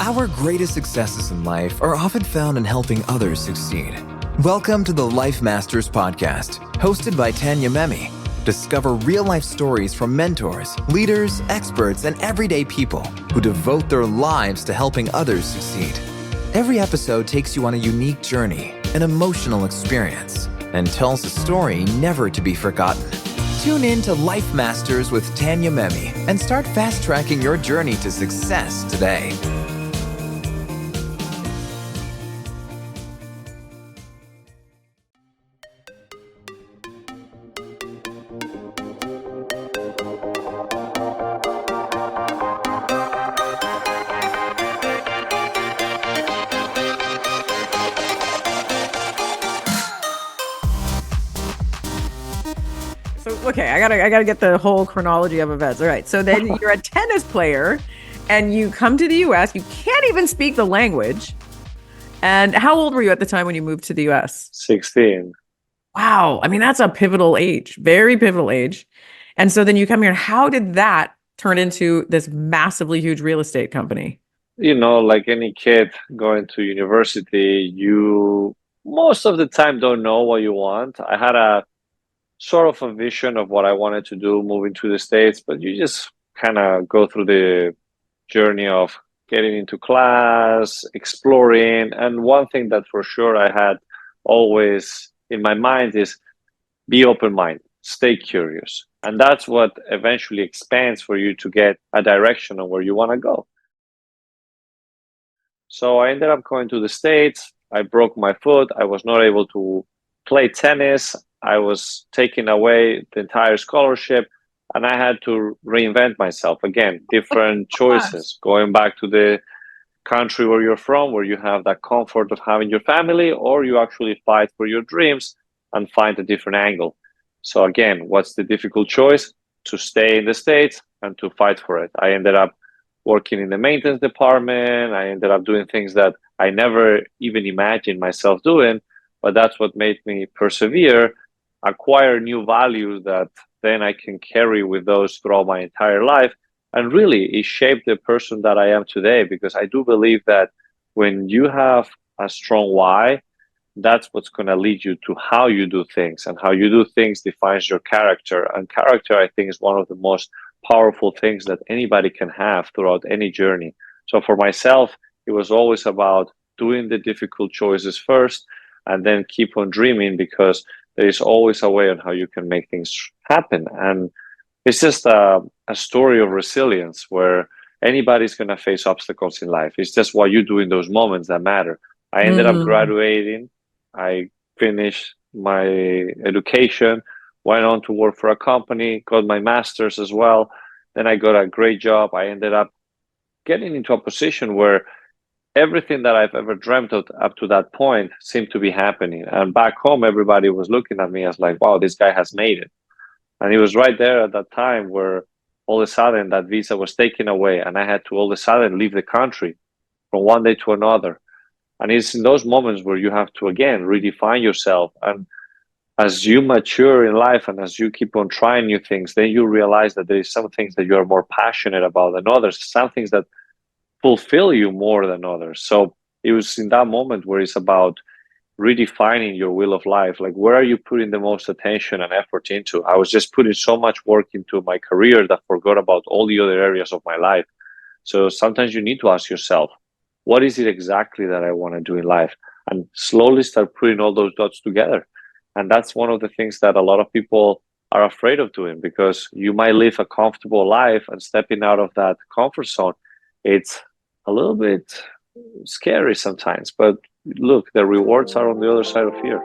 Our greatest successes in life are often found in helping others succeed. Welcome to the Life Masters podcast, hosted by Tanya Memme. Discover real-life stories from mentors, leaders, experts, and everyday people who devote their lives to helping others succeed. Every episode takes you on a unique journey, an emotional experience, and tells a story never to be forgotten. Tune in to Life Masters with Tanya Memme and start fast-tracking your journey to success today. Okay, I gotta get the whole chronology of events. All right, so then you're a tennis player, and you come to the U.S. You can't even speak the language. And how old were you at the time when you moved to the U.S.? 16. Wow, I mean that's a pivotal age, very pivotal age. And so then you come here. And how did that turn into this massively huge real estate company? You know, like any kid going to university, you most of the time don't know what you want. I had a sort of a vision of what I wanted to do moving to the States, but you just kind of go through the journey of getting into class, exploring. And one thing that for sure I had always in my mind is be open-minded, stay curious. And that's what eventually expands for you to get a direction of where you want to go. So I ended up going to the States. I broke my foot. I was not able to play tennis. I was taking away the entire scholarship, and I had to reinvent myself again, different choices, going back to the country where you're from, where you have that comfort of having your family, or you actually fight for your dreams and find a different angle. So again, what's the difficult choice? To stay in the States and to fight for it. I ended up working in the maintenance department. I ended up doing things that I never even imagined myself doing, but that's what made me persevere, acquire new values that then I can carry with those throughout my entire life. And really, it shaped the person that I am today, because I do believe that when you have a strong why, that's what's going to lead you to how you do things, and how you do things defines your character. And character, I think, is one of the most powerful things that anybody can have throughout any journey. So for myself, it was always about doing the difficult choices first and then keep on dreaming, because there is always a way on how you can make things happen. And it's just a story of resilience, where anybody's going to face obstacles in life. It's just what you do in those moments that matter. I ended up graduating. I finished my education, went on to work for a company, got my master's as well. Then I got a great job. I ended up getting into a position where everything that I've ever dreamt of up to that point seemed to be happening. And back home, everybody was looking at me as like, wow, this guy has made it. And it was right there at that time where all of a sudden that visa was taken away, and I had to all of a sudden leave the country from one day to another. And it's in those moments where you have to, again, redefine yourself. And as you mature in life and as you keep on trying new things, then you realize that there is some things that you're more passionate about than others, some things that fulfill you more than others. So it was in that moment where it's about redefining your will of life. Like, where are you putting the most attention and effort into? I was just putting so much work into my career that I forgot about all the other areas of my life. So sometimes you need to ask yourself, what is it exactly that I want to do in life? And slowly start putting all those dots together. And that's one of the things that a lot of people are afraid of doing, because you might live a comfortable life, and stepping out of that comfort zone, it's a little bit scary sometimes. But look, the rewards are on the other side of fear.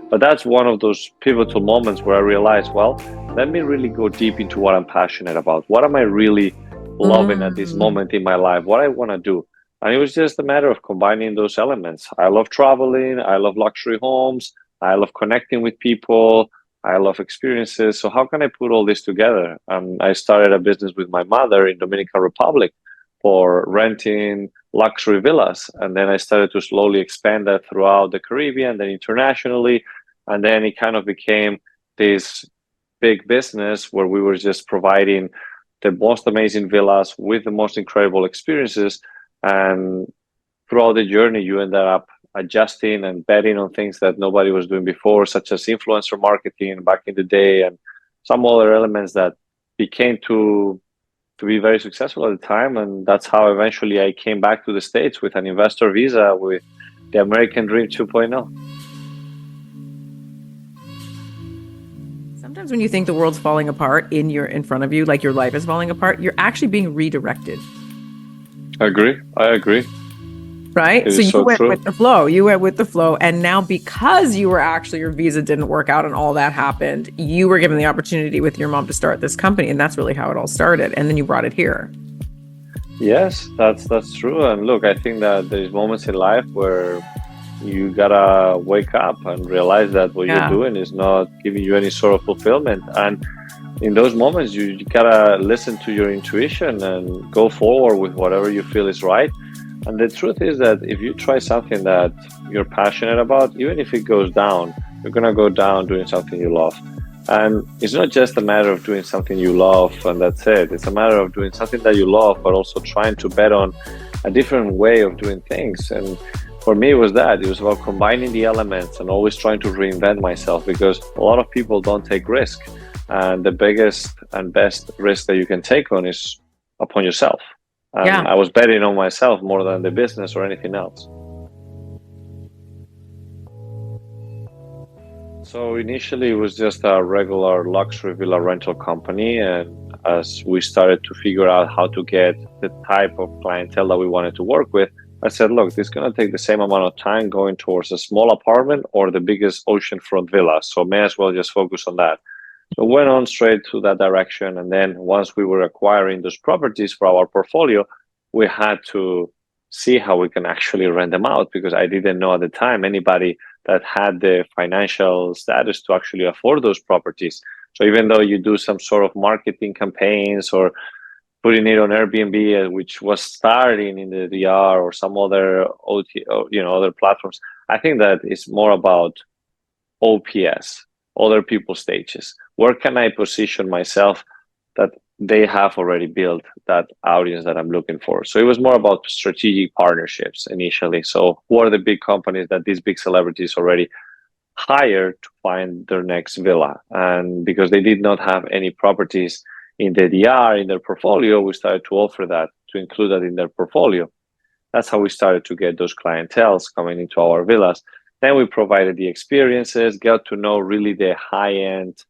But that's one of those pivotal moments where I realized, well, let me really go deep into what I'm passionate about. What am I really loving at this moment in my life? What I want to do? And it was just a matter of combining those elements. I love traveling. I love luxury homes. I love connecting with people. I love experiences. So how can I put all this together? I started a business with my mother in Dominican Republic for renting luxury villas. And then I started to slowly expand that throughout the Caribbean, then internationally. And then it kind of became this big business where we were just providing the most amazing villas with the most incredible experiences. And throughout the journey, you ended up adjusting and betting on things that nobody was doing before, such as influencer marketing back in the day, and some other elements that became to be very successful at the time. And that's how eventually I came back to the States with an investor visa with the American Dream 2.0. Sometimes when you think the world's falling apart in front of you, like your life is falling apart, you're actually being redirected. I agree. Right? So you went true. with the flow. You went with the flow. And now because your visa didn't work out and all that happened, you were given the opportunity with your mom to start this company. And that's really how it all started. And then you brought it here. Yes, that's true. And look, I think that there's moments in life where you gotta wake up and realize that what you're doing is not giving you any sort of fulfillment. And in those moments, you gotta listen to your intuition and go forward with whatever you feel is right. And the truth is that if you try something that you're passionate about, even if it goes down, you're gonna go down doing something you love. And it's not just a matter of doing something you love and that's it. It's a matter of doing something that you love, but also trying to bet on a different way of doing things. And for me, it was about combining the elements and always trying to reinvent myself, because a lot of people don't take risk. And the biggest and best risk that you can take on is upon yourself. And I was betting on myself more than the business or anything else. So initially it was just a regular luxury villa rental company. And as we started to figure out how to get the type of clientele that we wanted to work with, I said, look, this is going to take the same amount of time going towards a small apartment or the biggest oceanfront villa. So may as well just focus on that. So went on straight to that direction. And then once we were acquiring those properties for our portfolio, we had to see how we can actually rent them out, because I didn't know at the time anybody that had the financial status to actually afford those properties. So even though you do some sort of marketing campaigns or putting it on Airbnb, which was starting in the DR or some other other platforms, I think that it's more about OPS, other people's stages. Where can I position myself that they have already built that audience that I'm looking for? So it was more about strategic partnerships initially. So who are the big companies that these big celebrities already hired to find their next villa? And because they did not have any properties in the DR in their portfolio, we started to offer that, to include that in their portfolio. That's how we started to get those clienteles coming into our villas. Then we provided the experiences, got to know really the high-end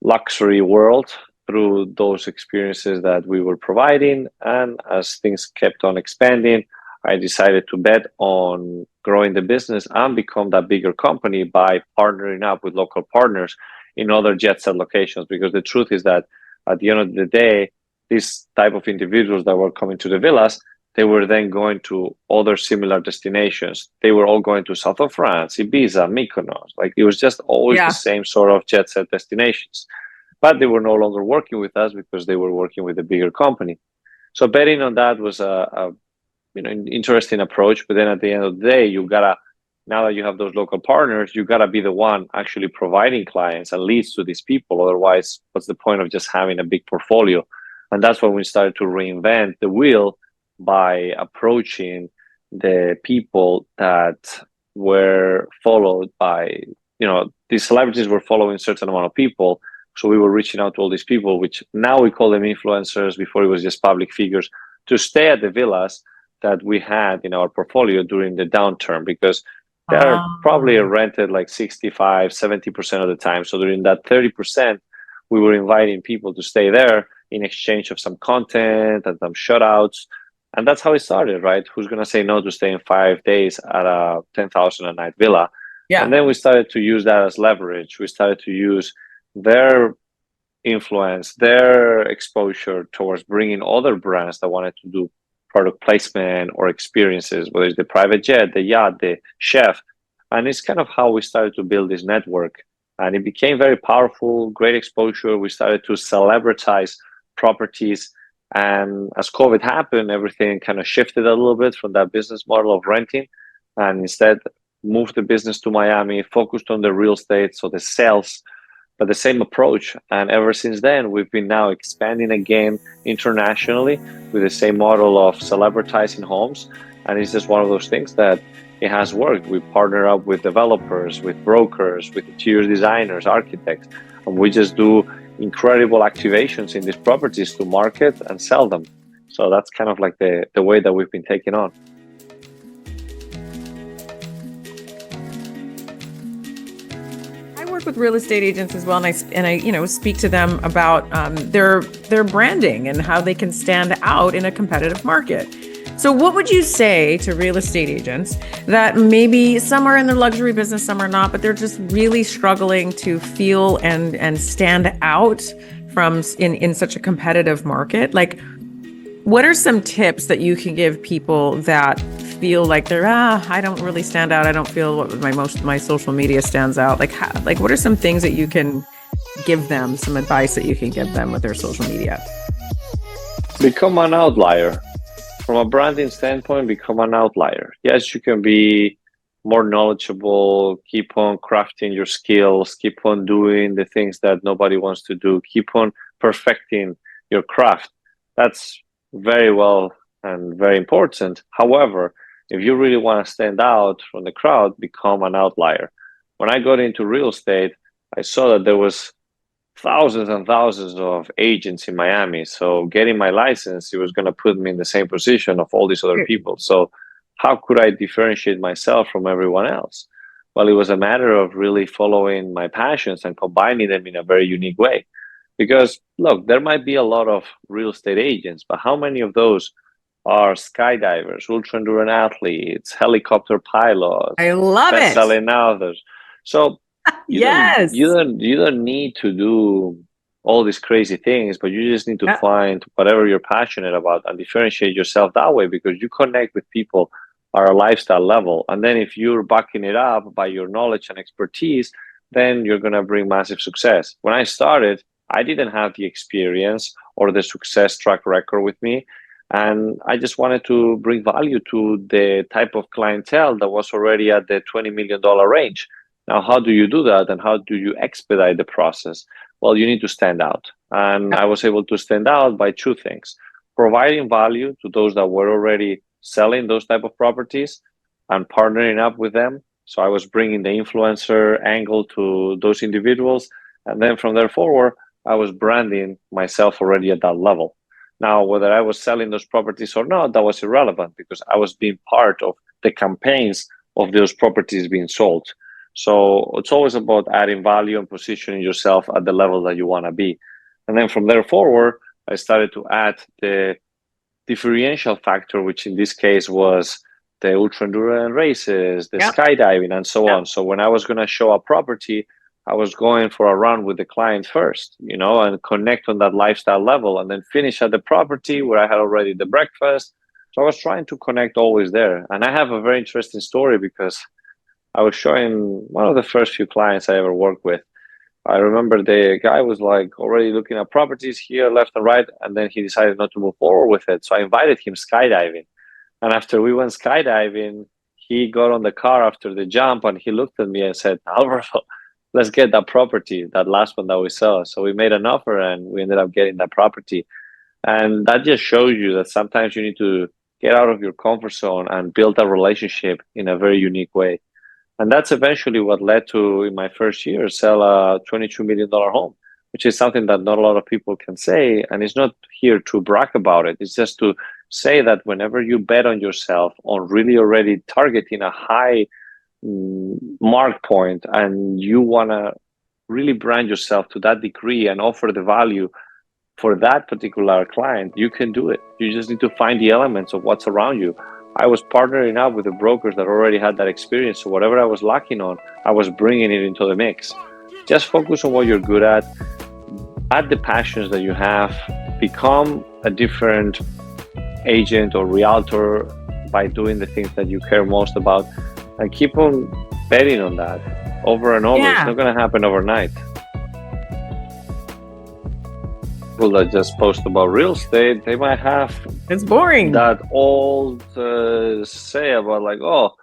luxury world through those experiences that we were providing. And as things kept on expanding, I decided to bet on growing the business and become that bigger company by partnering up with local partners in other jet set locations. Because the truth is that at the end of the day, these type of individuals that were coming to the villas, they were then going to other similar destinations. They were all going to south of France, Ibiza, Mykonos. Like, it was just always the same sort of jet set destinations. But they were no longer working with us because they were working with a bigger company. So betting on that was an interesting approach. But then at the end of the day, now that you have those local partners, you gotta be the one actually providing clients and leads to these people. Otherwise, what's the point of just having a big portfolio? And that's when we started to reinvent the wheel by approaching the people that were followed by, these celebrities were following a certain amount of people. So we were reaching out to all these people, which now we call them influencers. Before, it was just public figures, to stay at the villas that we had in our portfolio during the downturn, because they're probably rented like 65, 70% of the time. So during that 30%, we were inviting people to stay there in exchange of some content and some shout-outs. And that's how it started, right? Who's going to say no to staying 5 days at a 10,000 a night villa? Yeah. And then we started to use that as leverage. We started to use their influence, their exposure towards bringing other brands that wanted to do product placement or experiences, whether it's the private jet, the yacht, the chef. And it's kind of how we started to build this network. And it became very powerful, great exposure. We started to celebritize properties. And as COVID happened, everything kind of shifted a little bit from that business model of renting, and instead moved the business to Miami, focused on the real estate, so the sales but the same approach. And ever since then, we've been now expanding again internationally with the same model of celebritizing homes. And it's just one of those things that it has worked. We partner up with developers, with brokers, with interior designers, architects, and we just do incredible activations in these properties to market and sell them. So that's kind of like the way that we've been taking on. I work with real estate agents as well, and I speak to them about their branding and how they can stand out in a competitive market. So what would you say to real estate agents that maybe some are in the luxury business, some are not, but they're just really struggling to feel and stand out from in such a competitive market? Like, what are some tips that you can give people that feel like they're, I don't really stand out. I don't feel what my social media stands out. Like what are some things that you can give them, some advice that you can give them with their social media? Become an outlier. From a branding standpoint, become an outlier. Yes, you can be more knowledgeable, keep on crafting your skills, keep on doing the things that nobody wants to do, keep on perfecting your craft. That's very well and very important. However, if you really want to stand out from the crowd, become an outlier. When I got into real estate, I saw that there was thousands and thousands of agents in Miami. So getting my license, it was going to put me in the same position of all these other people. So how could I differentiate myself from everyone else? Well, it was a matter of really following my passions and combining them in a very unique way. Because look, there might be a lot of real estate agents, but how many of those are skydivers, ultra endurance athletes, helicopter pilots? I love it. Best-selling authors. So you don't need to do all these crazy things, but you just need to find whatever you're passionate about and differentiate yourself that way, because you connect with people at a lifestyle level. And then if you're backing it up by your knowledge and expertise, then you're going to bring massive success. When I started, I didn't have the experience or the success track record with me. And I just wanted to bring value to the type of clientele that was already at the $20 million range. Now, how do you do that? And how do you expedite the process? Well, you need to stand out. And I was able to stand out by two things: providing value to those that were already selling those type of properties and partnering up with them. So I was bringing the influencer angle to those individuals. And then from there forward, I was branding myself already at that level. Now, whether I was selling those properties or not, that was irrelevant, because I was being part of the campaigns of those properties being sold. So it's always about adding value and positioning yourself at the level that you want to be. And then from there forward, I started to add the differential factor, which in this case was the ultra endurance races, the skydiving, and so on. So when I was going to show a property, I was going for a run with the client first, and connect on that lifestyle level, and then finish at the property where I had already the breakfast. So I was trying to connect always there. And I have a very interesting story, because I was showing one of the first few clients I ever worked with. I remember the guy was like already looking at properties here, left and right, and then he decided not to move forward with it. So I invited him skydiving. And after we went skydiving, he got on the car after the jump and he looked at me and said, "Alvaro, let's get that property, that last one that we saw." So we made an offer and we ended up getting that property. And that just shows you that sometimes you need to get out of your comfort zone and build a relationship in a very unique way. And that's eventually what led to, in my first year, sell a $22 million home, which is something that not a lot of people can say. And it's not here to brag about it. It's just to say that whenever you bet on yourself, on really already targeting a high mark point, and you want to really brand yourself to that degree and offer the value for that particular client, you can do it. You just need to find the elements of what's around you. I was partnering up with the brokers that already had that experience. So whatever I was lacking on, I was bringing it into the mix. Just focus on what you're good at, add the passions that you have, become a different agent or realtor by doing the things that you care most about, and keep on betting on that over and over. It's not going to happen overnight. People that just post about real estate, they might have it's boring, that old say about like, oh,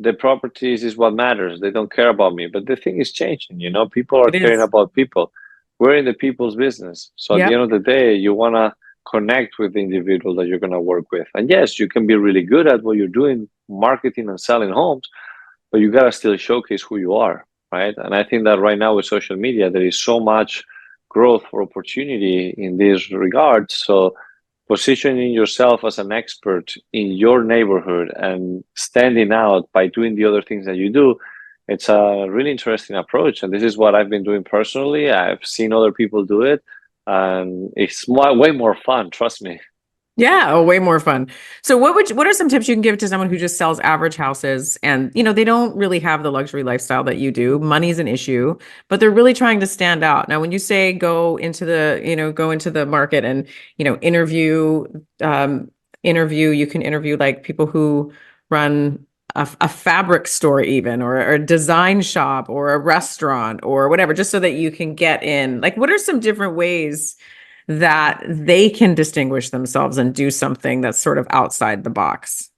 the properties is what matters. They don't care about me. But the thing is changing, people are It caring is. about people. We're in the people's business. So at the Yep. end of the day, you want to connect with the individual that you're going to work with. And yes, you can be really good at what you're doing, marketing and selling homes, but you got to still showcase who you are, right? And I think that right now with social media, there is so much growth or opportunity in this regard. So positioning yourself as an expert in your neighborhood and standing out by doing the other things that you do, it's a really interesting approach. And this is what I've been doing personally. I've seen other people do it, and it's way more fun, trust me. Yeah, way more fun. So what are some tips you can give to someone who just sells average houses and they don't really have the luxury lifestyle that you do? Money's an issue, but they're really trying to stand out. Now, when you say go into the market and, interview, you can interview like people who run a fabric store even, or a design shop or a restaurant or whatever, just so that you can get in. Like, what are some different ways that they can distinguish themselves and do something that's sort of outside the box?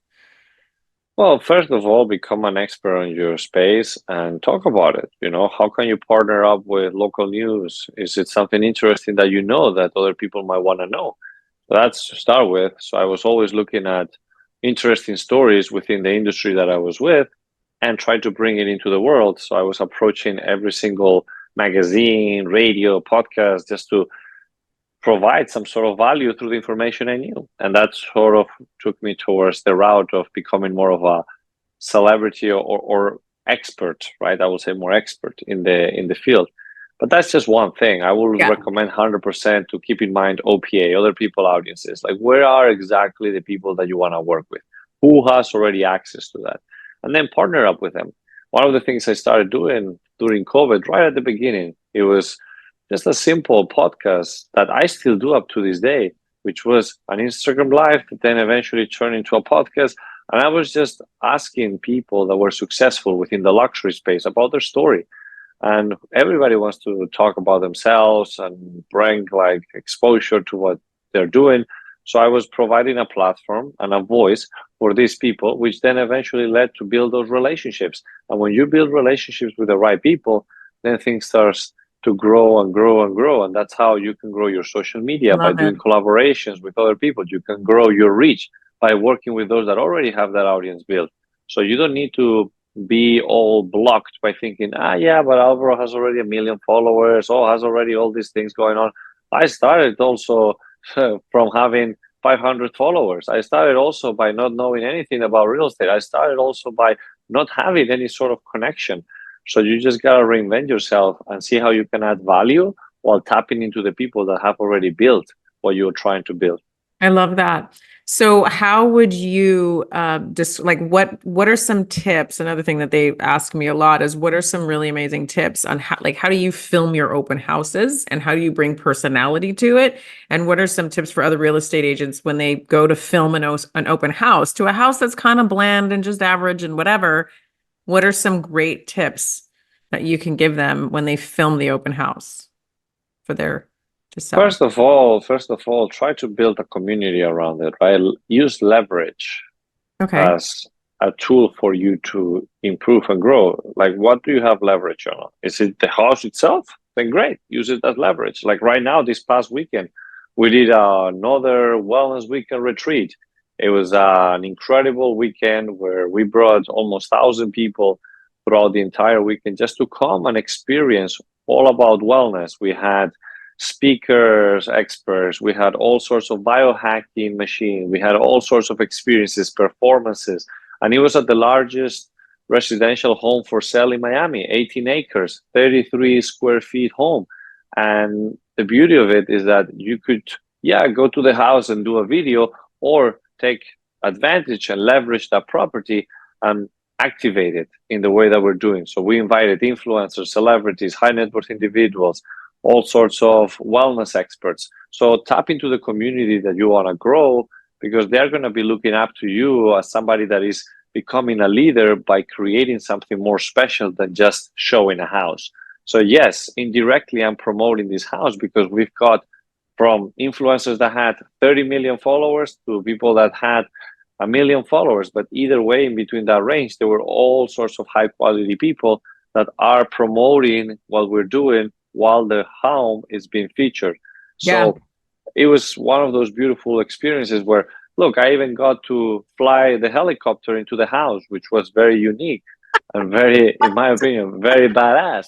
Well, first of all, become an expert on your space and talk about it. How can you partner up with local news? Is it something interesting that that other people might want to know? That's to start with. So I was always looking at interesting stories within the industry that I was with and try to bring it into the world. So I was approaching every single magazine, radio, podcast, just to provide some sort of value through the information I knew. And that sort of took me towards the route of becoming more of a celebrity or expert, right? I would say more expert in the field. But that's just one thing. I will recommend 100% to keep in mind OPA, other people audiences. Like, where are exactly the people that you want to work with? Who has already access to that? And then partner up with them. One of the things I started doing during COVID, right at the beginning, it was just a simple podcast that I still do up to this day, which was an Instagram live that then eventually turned into a podcast. And I was just asking people that were successful within the luxury space about their story. And everybody wants to talk about themselves and bring like exposure to what they're doing. So I was providing a platform and a voice for these people, which then eventually led to build those relationships. And when you build relationships with the right people, then things start to grow and grow and grow. And that's how you can grow your social media, by doing collaborations with other people. You can grow your reach by working with those that already have that audience built. So you don't need to be all blocked by thinking, yeah, but Alvaro has already 1 million followers, has already all these things going on. I started also from having 500 followers. I started also by not knowing anything about real estate. I started also by not having any sort of connection. So you just got to reinvent yourself and see how you can add value while tapping into the people that have already built what you're trying to build. I love that. So how would you just like what are some tips? Another thing that they ask me a lot is, what are some really amazing tips on how do you film your open houses and how do you bring personality to it? And what are some tips for other real estate agents when they go to film an open house to a house that's kind of bland and just average and whatever? What are some great tips that you can give them when they film the open house for their to sell? First of all, try to build a community around it, right? Use leverage as a tool for you to improve and grow. Like, what do you have leverage on? Is it the house itself? Then great, use it as leverage. Like right now, this past weekend, we did another wellness weekend retreat. It was an incredible weekend where we brought almost 1,000 people throughout the entire weekend just to come and experience all about wellness. We had speakers, experts, we had all sorts of biohacking machine, we had all sorts of experiences, performances, and it was at the largest residential home for sale in Miami, 18 acres, 33 square feet home. And the beauty of it is that you could go to the house and do a video, or take advantage and leverage that property and activate it in the way that we're doing. So we invited influencers, celebrities, high net worth individuals, all sorts of wellness experts. So tap into the community that you want to grow, because they're going to be looking up to you as somebody that is becoming a leader by creating something more special than just showing a house. So yes, indirectly, I'm promoting this house because we've got from influencers that had 30 million followers to people that had 1 million followers, but either way, in between that range, there were all sorts of high quality people that are promoting what we're doing while the home is being featured. So it was one of those beautiful experiences where, look, I even got to fly the helicopter into the house, which was very unique and very, in my opinion, very badass.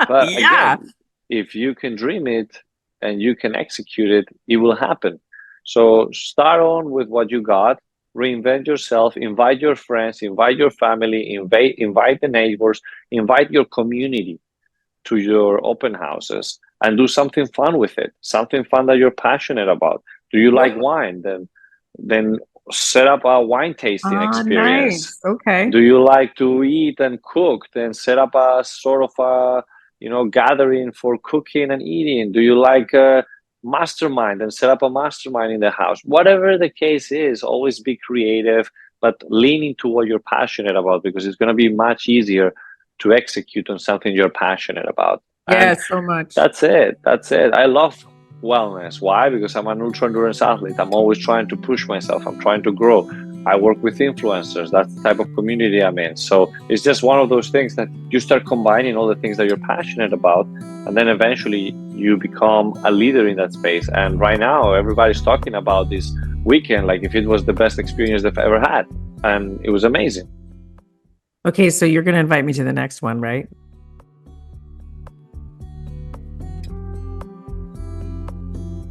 But again, if you can dream it and you can execute it, it will happen. So start on with what you got, reinvent yourself, invite your friends, invite your family, invite the neighbors, invite your community to your open houses, and do something fun with it, something fun that you're passionate about. Do you like wine? Then set up a wine tasting experience. Nice. Okay. Do you like to eat and cook? Then set up a sort of a gathering for cooking and eating. Do you like a mastermind? Then set up a mastermind in the house. Whatever the case is, always be creative, but lean into what you're passionate about, because it's going to be much easier to execute on something you're passionate about. Yeah, so much. That's it. I love wellness. Why? Because I'm an ultra endurance athlete. I'm always trying to push myself. I'm trying to grow. I work with influencers. That's the type of community I'm in. So it's just one of those things that you start combining all the things that you're passionate about, and then eventually you become a leader in that space. And right now, everybody's talking about this weekend like if it was the best experience they've ever had. And it was amazing. Okay, so you're going to invite me to the next one, right?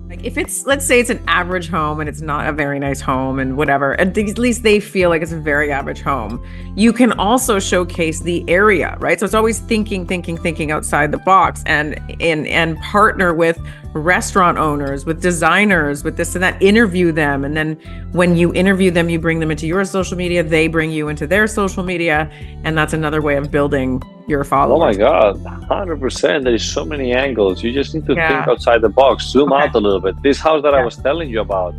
Like if it's, let's say it's an average home and it's not a very nice home and whatever, at least they feel like it's a very average home. You can also showcase the area, right? So it's always thinking outside the box, and partner with restaurant owners, with designers, with this and that, interview them. And then when you interview them, you bring them into your social media, they bring you into their social media. And that's another way of building your followers. Oh my God, 100%. There is so many angles. You just need to think outside the box, zoom out a little bit. This house that I was telling you about,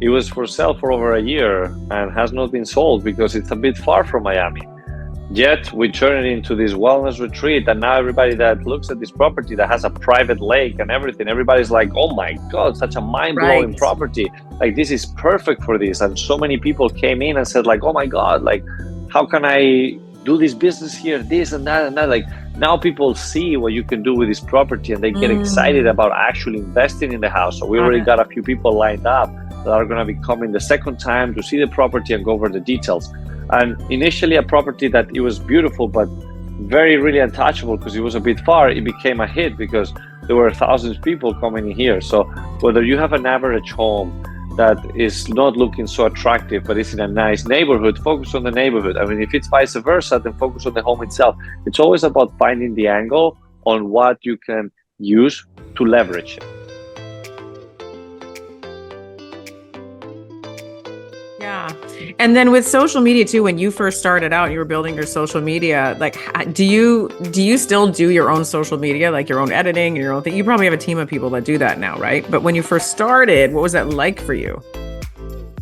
it was for sale for over a year and has not been sold because it's a bit far from Miami. Yet we turn it into this wellness retreat, and now everybody that looks at this property that has a private lake and everything, everybody's like, oh my God, such a mind-blowing property. Like, this is perfect for this. And so many people came in and said like, oh my God, like, how can I do this business here, this and that and that? Like, now people see what you can do with this property and they get excited about actually investing in the house. So we already got a few people lined up that are going to be coming the second time to see the property and go over the details. And initially a property that it was beautiful, but very really untouchable because it was a bit far, it became a hit because there were thousands of people coming in here. So whether you have an average home that is not looking so attractive, but it's in a nice neighborhood, focus on the neighborhood. I mean, if it's vice versa, then focus on the home itself. It's always about finding the angle on what you can use to leverage it. Yeah. And then with social media too, when you first started out, you were building your social media, like, do you still do your own social media, like your own editing, your own thing? You probably have a team of people that do that now, right? But when you first started, what was that like for you?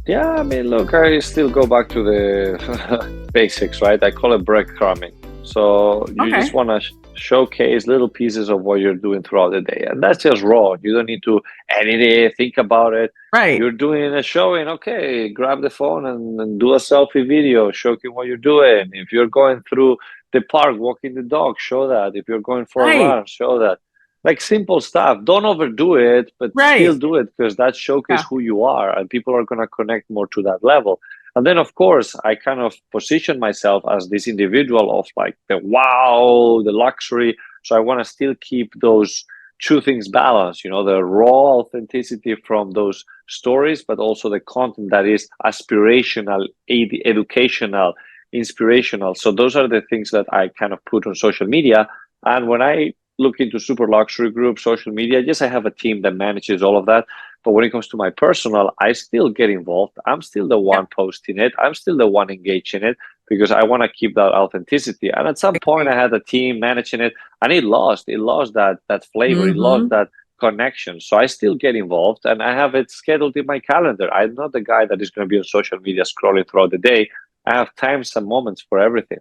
Yeah, I mean, look, I still go back to the basics, right? I call it breadcrumbing. So you just want to showcase little pieces of what you're doing throughout the day. And that's just raw. You don't need to edit it, think about it. Right. You're doing a showing, okay, grab the phone and do a selfie video, showing what you're doing. If you're going through the park, walking the dog, show that. If you're going for a run, show that. Like simple stuff. Don't overdo it, but still do it, because that showcases who you are, and people are going to connect more to that level. And then, of course, I kind of position myself as this individual of like the wow, the luxury. So I want to still keep those two things balanced, you know, the raw authenticity from those stories, but also the content that is aspirational, educational, inspirational. So those are the things that I kind of put on social media. And when I look into super luxury group social media, yes, I have a team that manages all of that. But when it comes to my personal, I still get involved. I'm still the one posting it. I'm still the one engaged in it, because I want to keep that authenticity. And at some point I had a team managing it, and it lost that flavor. It lost that connection. So I still get involved, and I have it scheduled in my calendar. I'm not the guy that is going to be on social media scrolling throughout the day. I have times and moments for everything.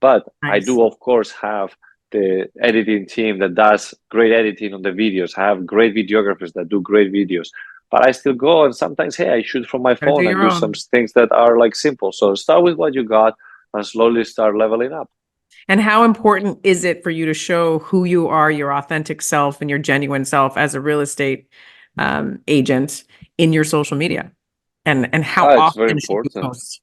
But I do, of course, have the editing team that does great editing on the videos. I have great videographers that do great videos. but I still go, and sometimes, hey, I shoot from my Gotta do phone and your do own. some things that are like simple. So start with what you got and slowly start leveling up. And how important is it for you to show who you are, your authentic self and your genuine self as a real estate agent in your social media? And how It's very often should you important. post?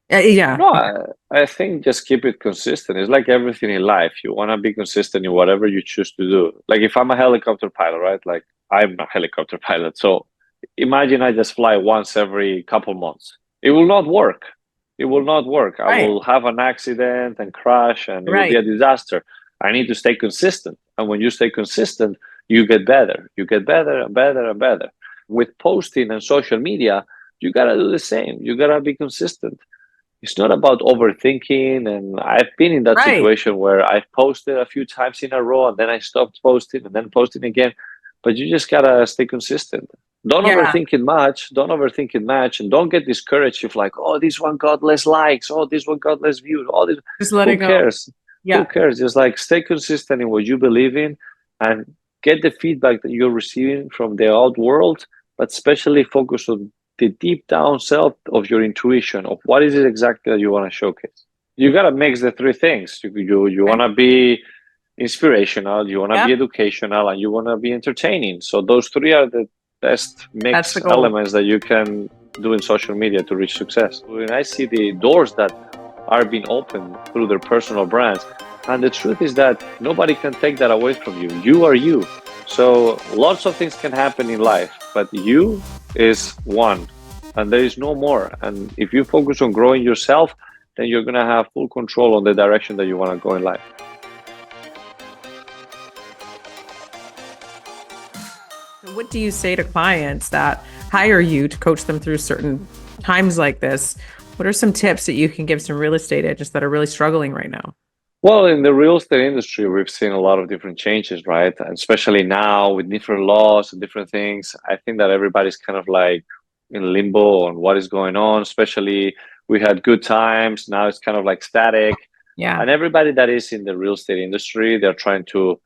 Yeah. No, I think just keep it consistent. It's like everything in life. You want to be consistent in whatever you choose to do. Like if I'm a helicopter pilot, right? Like I'm a helicopter pilot. So imagine I just fly once every couple months. It will not work. It will not work. I Right. will have an accident and crash, and it will be Right. a disaster. I need to stay consistent. And when you stay consistent, you get better. You get better and better and better. With posting and social media, you got to do the same. You got to be consistent. It's not about overthinking. And I've been in that Right. situation where I've posted a few times in a row and then I stopped posting and then posting again. But you just gotta stay consistent. Don't Yeah. overthink it much. Don't overthink it much, and don't get discouraged if like, oh, this one got less likes. Oh, this one got less views. Oh, this. Just let Who it go. cares? Who Yeah. cares? Just like stay consistent in what you believe in, and get the feedback that you're receiving from the out world, but especially focus on the deep down self of your intuition of what is it exactly that you want to showcase. You gotta mix the three things. You Okay. want to be inspirational, you want to be Yep. educational, and you want to be entertaining. So those three are the best That's the mix goal. elements that you can do in social media to reach success. When I see the doors that are being opened through their personal brands, and the truth is that nobody can take that away from you. You are you. So lots of things can happen in life, but you is one, and there is no more. And if you focus on growing yourself, then you're going to have full control on the direction that you want to go in life. What do you say to clients that hire you to coach them through certain times like this? What are some tips that you can give some real estate agents that are really struggling right now? Well, in the real estate industry, we've seen a lot of different changes, right? And especially now with different laws and different things, I think that everybody's kind of like in limbo on what is going on. Especially we had good times, now it's kind of like static. Yeah. And everybody that is in the real estate industry, they're trying to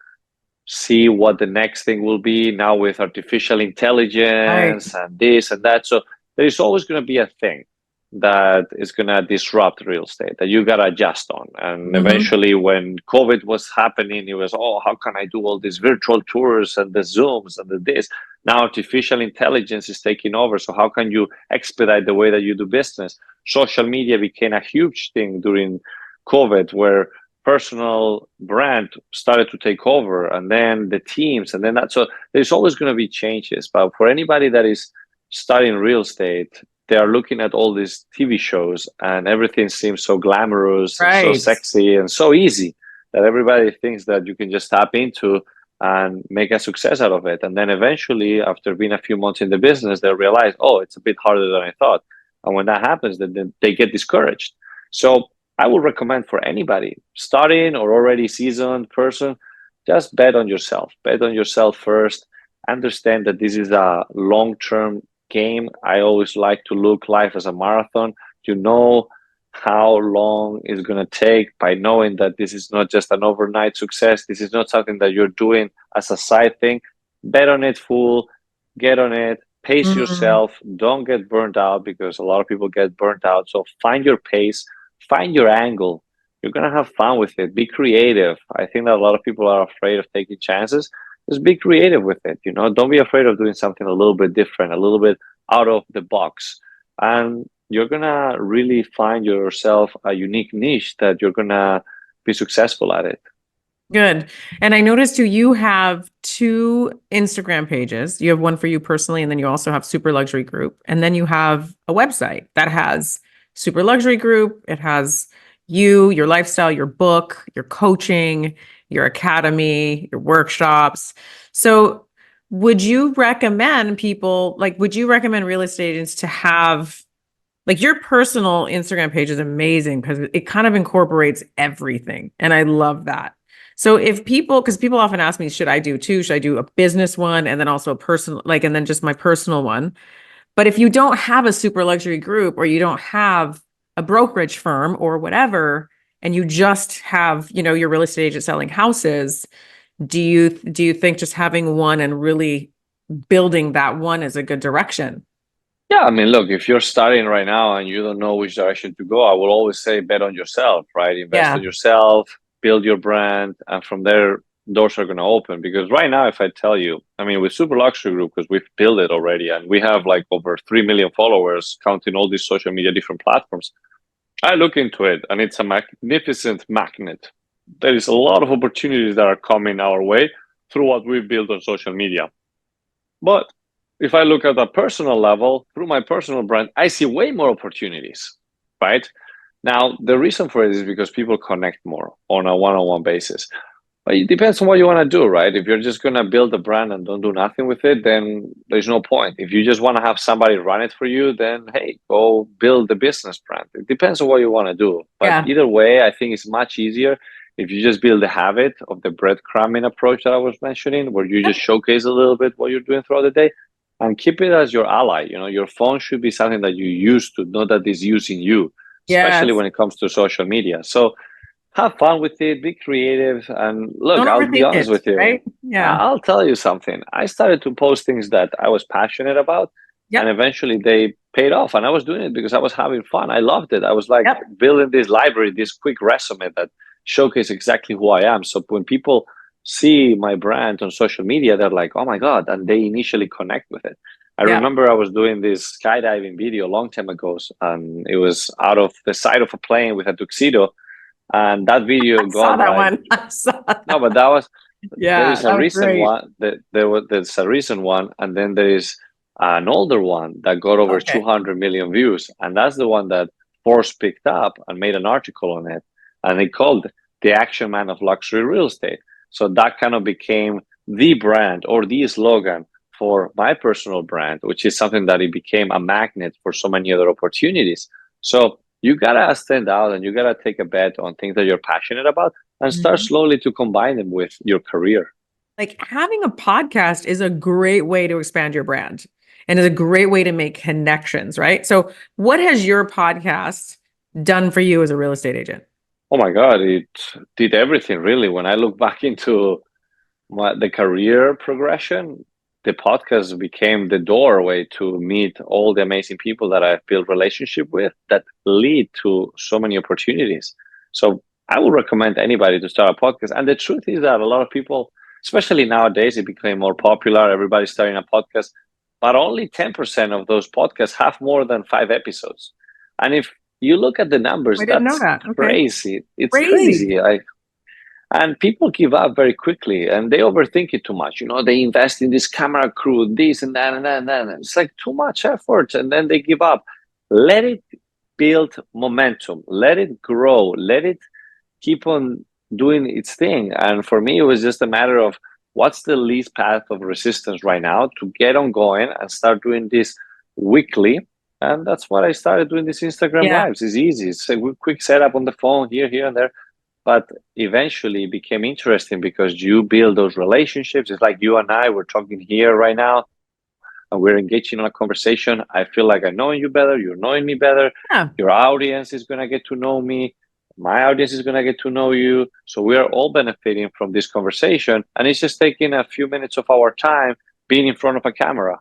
see what the next thing will be now with artificial Right. intelligence and this and that. So there's always going to be a thing that is going to disrupt real estate that you got to adjust on. And eventually, when COVID was happening, it was, oh, how can I do all these virtual tours and the Zooms and the this? Now, artificial intelligence is taking over. So, how can you expedite the way that you do business? Social media became a huge thing during COVID, where personal brand started to take over, and then the teams, and then that. So there's always going to be changes. But for anybody that is starting real estate, they are looking at all these TV shows, and everything seems so glamorous, and so Right. sexy, and so easy that everybody thinks that you can just tap into and make a success out of it. And then eventually, after being a few months in the business, they realize, oh, it's a bit harder than I thought. And when that happens, then they get discouraged. So I would recommend for anybody starting or already seasoned person, just bet on yourself. Bet on yourself first. Understand that this is a long-term game. I always like to look life as a marathon. You know how long it's going to take by knowing that this is not just an overnight success. This is not something that you're doing as a side thing. Bet on it full, get on it, pace yourself. Don't get burnt out, because a lot of people get burnt out. So find your pace, find your angle. You're going to have fun with it. Be creative. I think that a lot of people are afraid of taking chances. Just be creative with it. You know, don't be afraid of doing something a little bit different, a little bit out of the box. And you're going to really find yourself a unique niche that you're going to be successful at it. Good. And I noticed too, you have two Instagram pages. You have one for you personally, and then you also have Super Luxury Group. And then you have a website that has Super Luxury Group. It has you, your lifestyle, your book, your coaching, your academy, your workshops. So would you recommend people, like, would you recommend real estate agents to have, like, your personal Instagram page is amazing because it kind of incorporates everything. And I love that. So if people, because people often ask me, should I do two? Should I do a business one and then also a personal, like, and then just my personal one? But if you don't have a Super Luxury Group, or you don't have a brokerage firm or whatever, and you just have, you know, your real estate agent selling houses, do you think just having one and really building that one is a good direction. Yeah, I mean, look, if you're starting right now and you don't know which direction to go, I will always say bet on yourself, right? Invest Yeah. on yourself, build your brand, and from there, doors are going to open. Because right now, if I tell you, I mean, with Super Luxury Group, because we've built it already and we have like over 3 million followers, counting all these social media different platforms. I look into it and it's a magnificent magnet. There is a lot of opportunities that are coming our way through what we've built on social media. But if I look at a personal level, through my personal brand, I see way more opportunities, right? Now, the reason for it is because people connect more on a one-on-one basis. But it depends on what you want to do, right? If you're just going to build a brand and don't do nothing with it, then there's no point. If you just want to have somebody run it for you, then hey, go build the business brand. It depends on what you want to do. But either way, I think it's much easier if you just build the habit of the breadcrumbing approach that I was mentioning, where you just showcase a little bit what you're doing throughout the day and keep it as your ally. You know, your phone should be something that you use to know that it's using you, especially when it comes to social media. So have fun with it, be creative, and look, Don't I'll be overthink honest it, with you. right? Yeah. I'll tell you something. I started to post things that I was passionate about, and eventually they paid off. And I was doing it because I was having fun. I loved it. I was like building this library, this quick resume that showcase exactly who I am. So when people see my brand on social media, they're like, oh my God, and they initially connect with it. I remember I was doing this skydiving video a long time ago, and it was out of the side of a plane with a tuxedo. And that video got I saw that. No, but that was there is a recent great. one that there's a recent one, and then there is an older one that got over 200 million views, and that's the one that Forbes picked up and made an article on it, and they called the Action Man of Luxury Real Estate. So that kind of became the brand or the slogan for my personal brand, which is something that it became a magnet for so many other opportunities. So you gotta stand out and you gotta take a bet on things that you're passionate about and start slowly to combine them with your career. Like having a podcast is a great way to expand your brand and is a great way to make connections, right? So what has your podcast done for you as a real estate agent? Oh my God, it did everything really. When I look back into the career progression, the podcast became the doorway to meet all the amazing people that I've built relationship with that lead to so many opportunities. So I would recommend anybody to start a podcast. And the truth is that a lot of people, especially nowadays, it became more popular. Everybody's starting a podcast, but only 10% of those podcasts have more than 5 episodes. And if you look at the numbers, I didn't know that's that. Okay. crazy. It's crazy. And people give up very quickly and they overthink it too much. You know, they invest in this camera crew, this and that and that and that. It's like too much effort and then they give up. Let it build momentum. Let it grow. Let it keep on doing its thing. And for me, it was just a matter of what's the least path of resistance right now to get on going and start doing this weekly. And that's what I started doing this Instagram Lives. It's easy. It's a quick setup on the phone here, and there. But eventually it became interesting because you build those relationships. It's like you and I, we're talking here right now and we're engaging in a conversation. I feel like I'm knowing you better. You're knowing me better. Yeah. Your audience is going to get to know me. My audience is going to get to know you. So we are all benefiting from this conversation. And it's just taking a few minutes of our time being in front of a camera.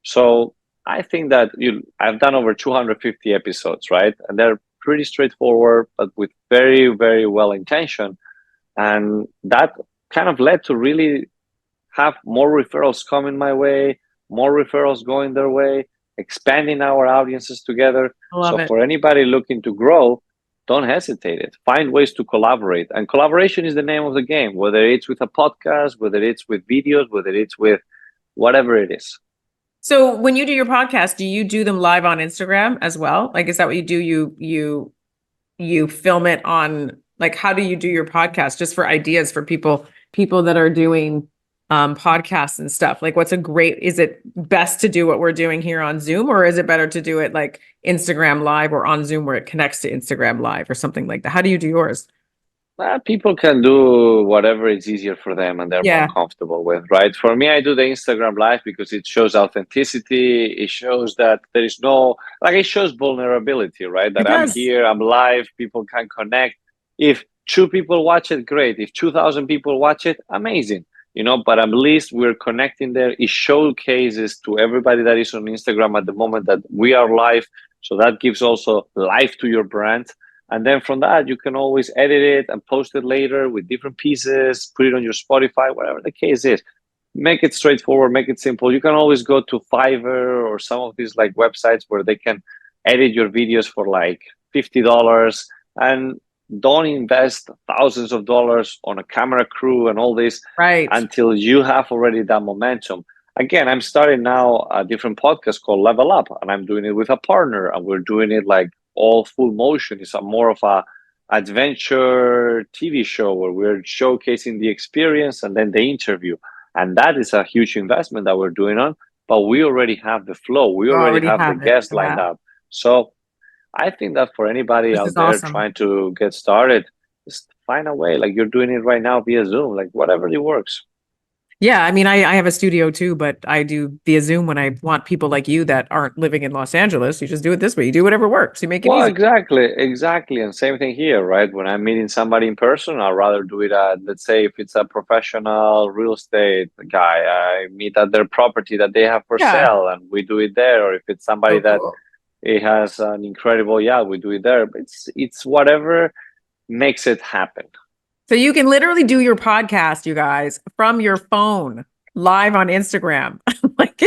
So I think that I've done over 250 episodes, right? And they're pretty straightforward, but with very, very well intention. And that kind of led to really have more referrals coming my way, more referrals going their way, expanding our audiences together. So for anybody looking to grow, don't hesitate it. Find ways to collaborate. And collaboration is the name of the game, whether it's with a podcast, whether it's with videos, whether it's with whatever it is. So when you do your podcast, do you do them live on Instagram as well? Like, is that what you do? You film it on, like, how do you do your podcast? Just for ideas for people that are doing podcasts and stuff. Like, is it best to do what we're doing here on Zoom, or is it better to do it like Instagram Live or on Zoom where it connects to Instagram Live or something like that? How do you do yours? People can do whatever is easier for them and they're more comfortable with, right? For me, I do the Instagram Live because it shows authenticity. It shows that there is it shows vulnerability, right? That I'm here, I'm live, people can connect. If 2 people watch it, great. If 2,000 people watch it, amazing. but at least we're connecting there. It showcases to everybody that is on Instagram at the moment that we are live. So that gives also life to your brand. And then from that, you can always edit it and post it later with different pieces, put it on your Spotify, whatever the case is. Make it straightforward, make it simple. You can always go to Fiverr or some of these like websites where they can edit your videos for like $50, and don't invest thousands of dollars on a camera crew and all this until you have already that momentum. Again, I'm starting now a different podcast called Level Up, and I'm doing it with a partner, and we're doing it like all full motion. It's more of a adventure TV show where we're showcasing the experience and then the interview. And that is a huge investment that we're doing on, but we already have the flow. We already have the guests lined up. So I think that for anybody out there trying to get started, just find a way. Like you're doing it right now via Zoom, like whatever it works. Yeah, I mean, I have a studio too, but I do via Zoom when I want people like you that aren't living in Los Angeles. You just do it this way. You do whatever works. You make it easy. Exactly. And same thing here, right? When I'm meeting somebody in person, I'd rather do it at, let's say, if it's a professional real estate guy, I meet at their property that they have for sale, and we do it there. Or if it's somebody that it has an incredible yacht, we do it there. But it's whatever makes it happen. So you can literally do your podcast, you guys, from your phone live on Instagram. Like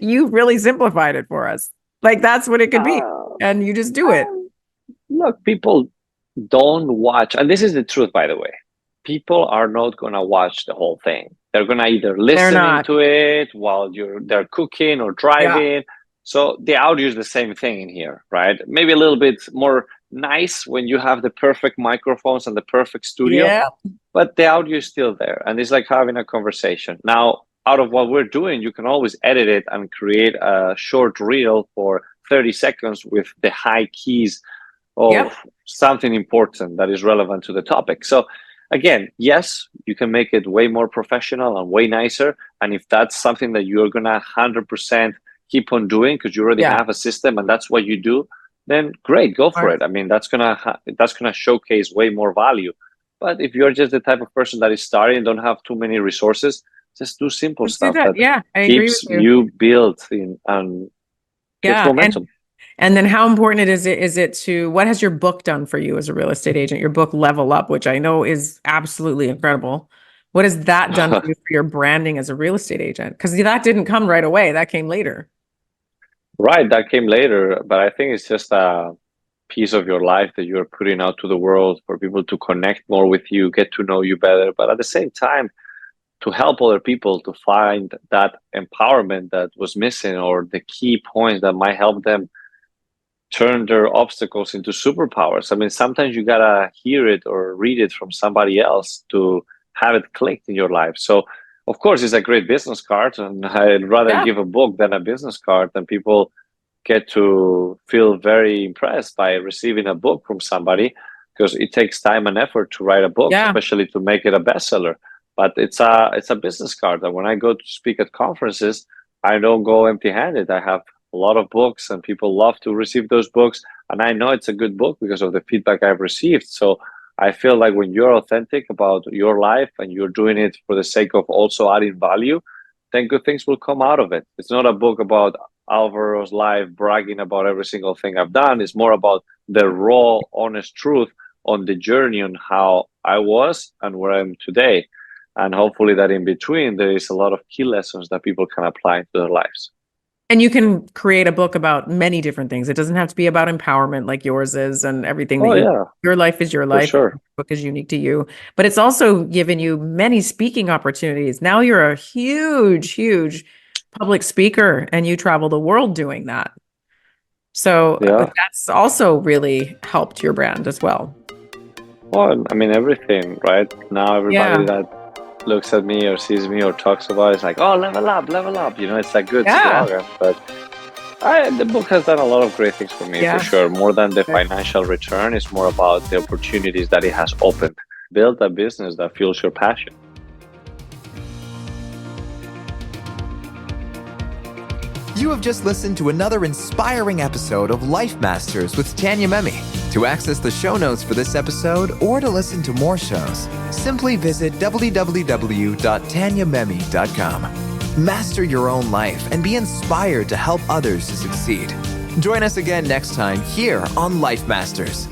you really simplified it for us. Like that's what it could be. And you just do it. Look, people don't watch. And this is the truth, by the way. People are not going to watch the whole thing. They're going to either listen to it while they're cooking or driving. Yeah. So the audio is the same thing in here, right? Maybe a little bit more nice when you have the perfect microphones and the perfect studio, but the audio is still there, and it's like having a conversation. Now, out of what we're doing, you can always edit it and create a short reel for 30 seconds with the high keys of something important that is relevant to the topic. So again, yes, you can make it way more professional and way nicer, and if that's something that you're gonna 100% keep on doing because you already have a system and that's what you do, then great, go for it. I mean, that's gonna showcase way more value. But if you're just the type of person that is starting and don't have too many resources, just do simple stuff that keeps you built in and gets momentum. And then how important is it to, what has your book done for you as a real estate agent? Your book Level Up, which I know is absolutely incredible. What has that done for you for your branding as a real estate agent? Because that didn't come right away. That came later. Right, that came later, but I think it's just a piece of your life that you're putting out to the world for people to connect more with you, get to know you better, but at the same time, to help other people to find that empowerment that was missing or the key points that might help them turn their obstacles into superpowers. I mean, sometimes you gotta hear it or read it from somebody else to have it clicked in your life. So of course, it's a great business card, and I'd rather give a book than a business card, and people get to feel very impressed by receiving a book from somebody because it takes time and effort to write a book, especially to make it a bestseller. But it's a business card, and when I go to speak at conferences, I don't go empty-handed. I have a lot of books, and people love to receive those books, and I know it's a good book because of the feedback I've received. So I feel like when you're authentic about your life and you're doing it for the sake of also adding value, then good things will come out of it. It's not a book about Alvaro's life bragging about every single thing I've done. It's more about the raw, honest truth on the journey on how I was and where I am today. And hopefully that in between, there is a lot of key lessons that people can apply to their lives. And you can create a book about many different things. It doesn't have to be about empowerment like yours is and everything. Your life is your life. Sure. The book is unique to you. But it's also given you many speaking opportunities. Now you're a huge, huge public speaker and you travel the world doing that. So that's also really helped your brand as well. Well, I mean, everything, right? Now everybody that looks at me or sees me or talks about it, it's like, oh, level up. It's a good slogan. But the book has done a lot of great things for me, for sure. More than the financial return, it's more about the opportunities that it has opened. Build a business that fuels your passion. You have just listened to another inspiring episode of Life Masters with Tanya Memme. To access the show notes for this episode or to listen to more shows, simply visit www.tanyamemme.com. Master your own life and be inspired to help others to succeed. Join us again next time here on Life Masters.